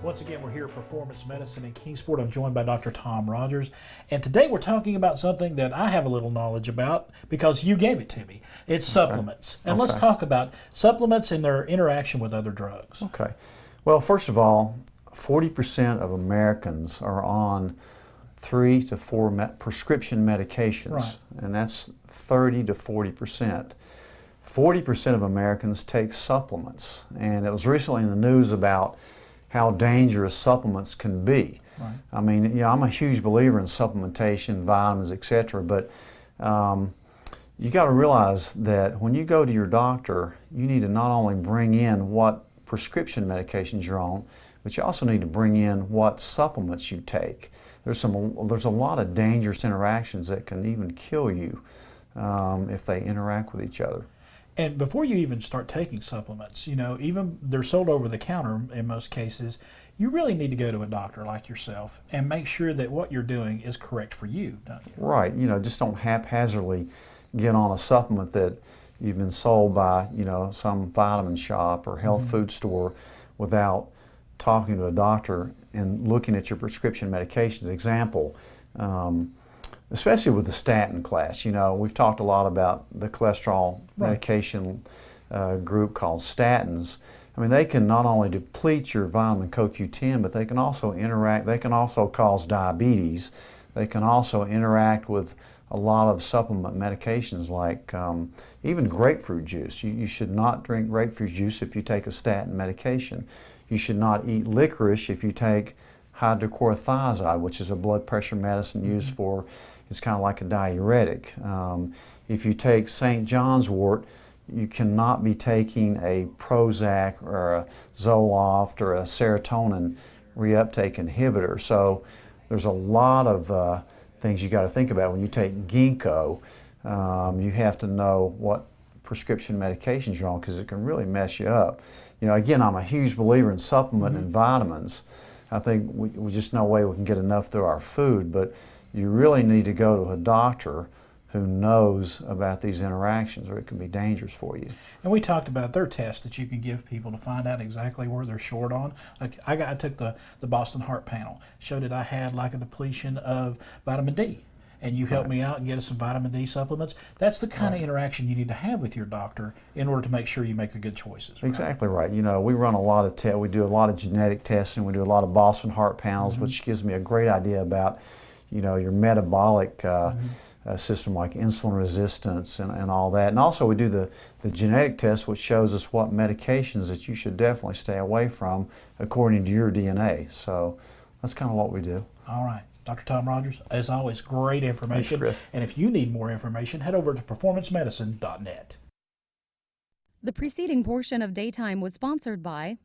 Once again, we're here at Performance Medicine in Kingsport. I'm joined by Dr. Tom Rogers, and today we're talking about something that I have a little knowledge about because you gave it to me. It's supplements. And let's talk about supplements and their interaction with other drugs. Okay. Well, first of all, 40% of Americans are on 3 to 4 prescription medications, and that's 30 to 40%. 40% of Americans take supplements, and it was recently in the news about how dangerous supplements can be. Right. I mean, you know, I'm a huge believer in supplementation, vitamins, etc., but you got to realize that when you go to your doctor, you need to not only bring in what prescription medications you're on, but you also need to bring in what supplements you take. There's a lot of dangerous interactions that can even kill you if they interact with each other. And before you even start taking supplements, you know, even they're sold over the counter in most cases, you really need to go to a doctor like yourself and make sure that what you're doing is correct for you, don't you? Right. You know, just don't haphazardly get on a supplement that you've been sold by, you know, some vitamin shop or health food store without talking to a doctor and looking at your prescription medications. Example, especially with the statin class. You know, we've talked a lot about the cholesterol medication group called statins. I mean, they can not only deplete your vitamin CoQ10, but they can also interact, they can also cause diabetes. They can also interact with a lot of supplement medications like even grapefruit juice. You should not drink grapefruit juice if you take a statin medication. You should not eat licorice if you take hydrochlorothiazide, which is a blood pressure medicine used for, it's kind of like a diuretic. If you take St. John's wort, you cannot be taking a Prozac or a Zoloft or a serotonin reuptake inhibitor. So there's a lot of things you got to think about when you take ginkgo. You have to know what prescription medications you're on because it can really mess you up. You know, again, I'm a huge believer in supplement and vitamins. I think we just no way we can get enough through our food, but you really need to go to a doctor who knows about these interactions or it can be dangerous for you. And we talked about their tests that you can give people to find out exactly where they're short on. Like I took the Boston Heart Panel, showed that I had like a depletion of vitamin D. And you helped me out and get us some vitamin D supplements. That's the kind of interaction you need to have with your doctor in order to make sure you make the good choices. Right? Exactly right. You know, we run a lot of tests. We do a lot of genetic testing. We do a lot of Boston Heart Panels, which gives me a great idea about, you know, your metabolic system like insulin resistance and all that. And also we do the genetic test, which shows us what medications that you should definitely stay away from according to your DNA. So that's kind of what we do. All right. Dr. Tom Rogers, as always, great information. Thanks, Chris. And if you need more information, head over to performancemedicine.net. The preceding portion of Daytime was sponsored by